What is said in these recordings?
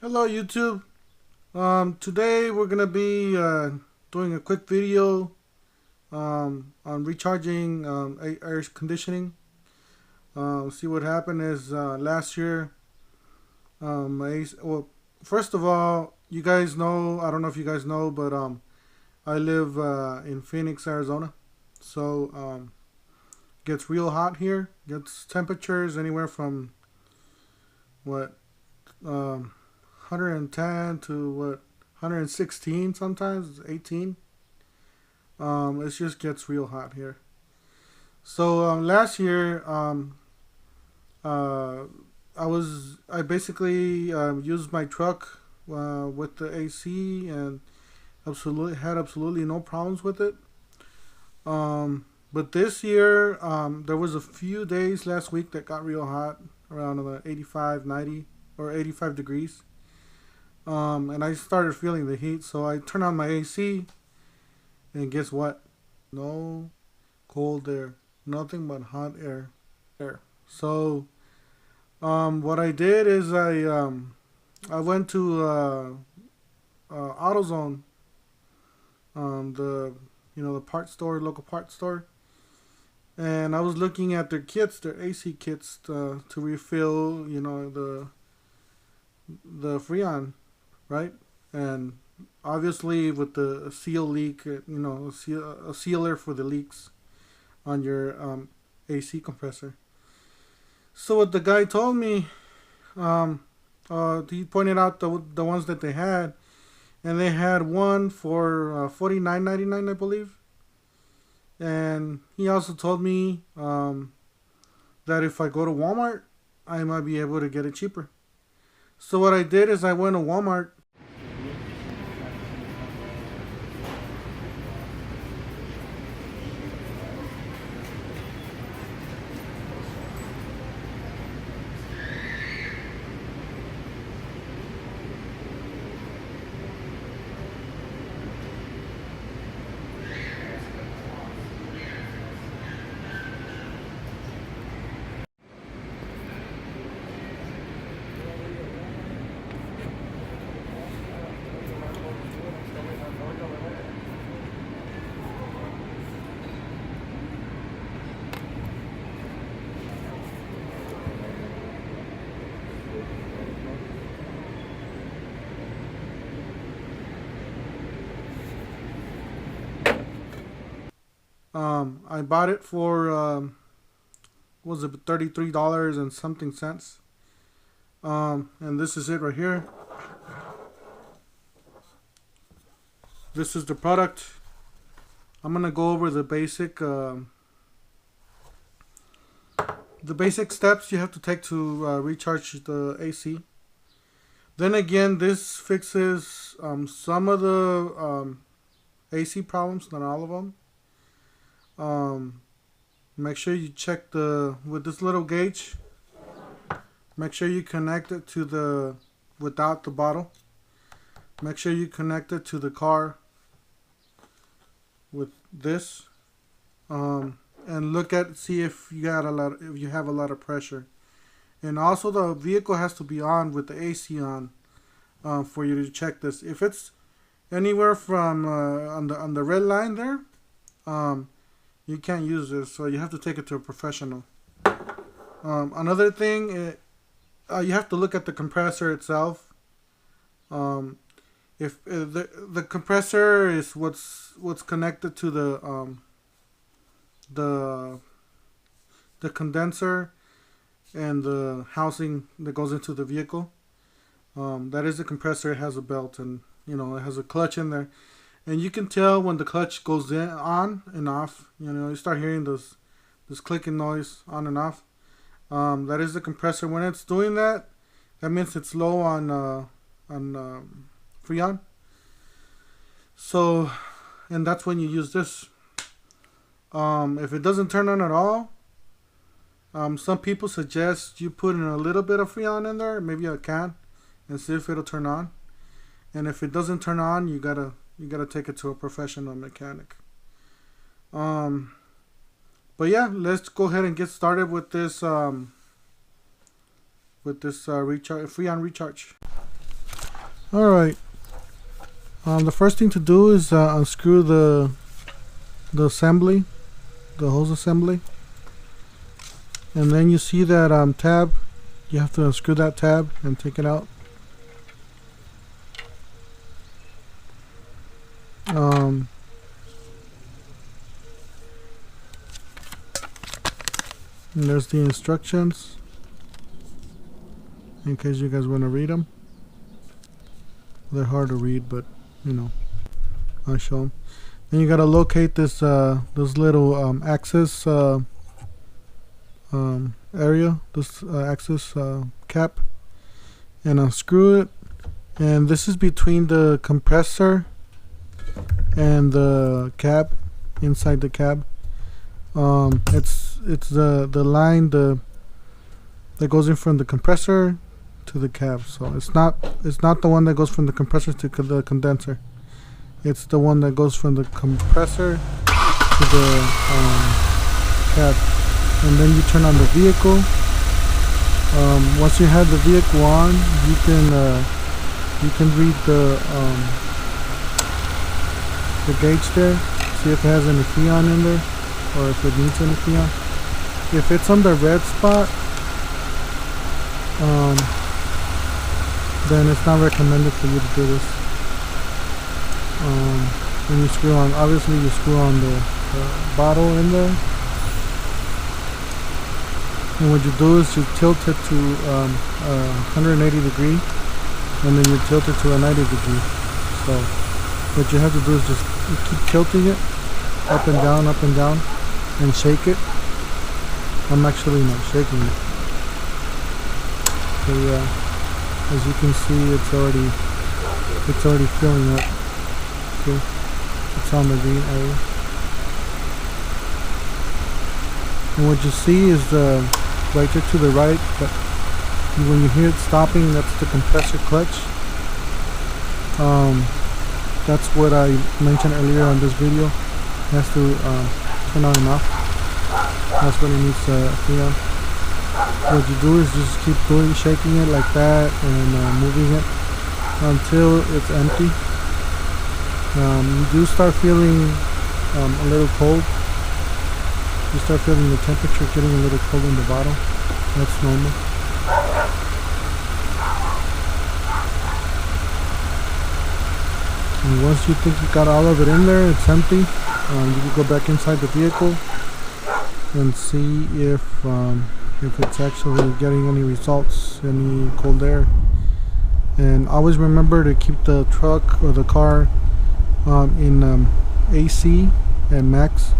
Hello YouTube. Today we're gonna be doing a quick video on recharging air conditioning. See what happened is last year. Well, first of all, you guys know, I don't know if you guys know, but I live in Phoenix, Arizona. So gets real hot here. Gets temperatures anywhere from what 110 to what 116, sometimes 18. It just gets real hot here. So last year, uh, I basically used my truck with the AC and absolutely no problems with it. But this year, there was a few days last week that got real hot, around 85, 90, or 85 degrees. And I started feeling the heat, so I turned on my AC, and guess what? No cold air, nothing but hot air. So, what I did is I went to AutoZone, the the part store, local part store, and I was looking at their kits, their AC kits to refill, the Freon, right? And obviously with the seal leak, a sealer for the leaks on your AC compressor. So what the guy told me, he pointed out the ones that they had, and they had one for $49.99, I believe. And he also told me that if I go to Walmart, I might be able to get it cheaper. So what I did is I went to Walmart. I bought it for what was it, $33 and something cents. And this is it right here. This is the product. I'm gonna go over the basic steps you have to take to recharge the AC. Then again, this fixes some of the AC problems, not all of them. Make sure you check with this little gauge. Make sure you connect it to without the bottle. Make sure you connect it to the car with this. And see if you have a lot of pressure. And also the vehicle has to be on with the AC on for you to check this. If it's anywhere from on the red line there, you can't use this, so you have to take it to a professional. Another thing, you have to look at the compressor itself. If the compressor is what's connected to the condenser and the housing that goes into the vehicle, that is the compressor. It has a belt, and it has a clutch in there. And you can tell when the clutch goes on and off. You start hearing this clicking noise on and off. That is the compressor. When it's doing that, that means it's low on Freon. So, and that's when you use this. If it doesn't turn on at all, some people suggest you put in a little bit of Freon in there, maybe a can, and see if it'll turn on. And if it doesn't turn on, you gotta take it to a professional mechanic. But yeah, let's go ahead and get started with this recharge, Freon recharge. All right. The first thing to do is unscrew the assembly, the hose assembly, and then you see that tab. You have to unscrew that tab and take it out. And there's the instructions in case you guys want to read them. They're hard to read, but you know, I'll show them. Then you gotta locate this little access area, this access cap, and unscrew it. And this is between the compressor and the cab, inside the cab. It's the line that goes in from the compressor to the cab. So it's not the one that goes from the compressor to the condenser. It's the one that goes from the compressor to the cab. And then you turn on the vehicle. Once you have the vehicle on, you can read the gauge there, see if it has any freon in there, or if it needs any freon. If it's on the red spot, then it's not recommended for you to do this. When you screw on, obviously you screw on the bottle in there, and what you do is you tilt it to 180 degree, and then you tilt it to a 90 degree. So what you have to do is just keep tilting it up and down, and shake it. I'm actually not shaking it. So yeah, as you can see, it's already filling up. Okay, it's on the green area. And what you see is right there to the right, but when you hear it stopping, that's the compressor clutch. That's what I mentioned earlier on this video. It has to turn on and off. That's what it needs freon. What you do is just keep shaking it like that and moving it until it's empty. You do start feeling a little cold. You start feeling the temperature getting a little cold in the bottle. That's normal. And once you think you got all of it in there, it's empty, you can go back inside the vehicle and see if it's actually getting any results, any cold air. And always remember to keep the truck or the car in AC and max.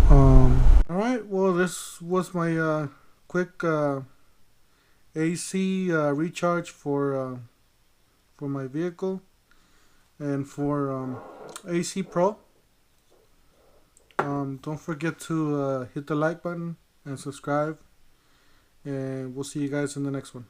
Alright, well, this was my quick AC recharge for my vehicle and for AC Pro. Don't forget to hit the like button and subscribe, and we'll see you guys in the next one.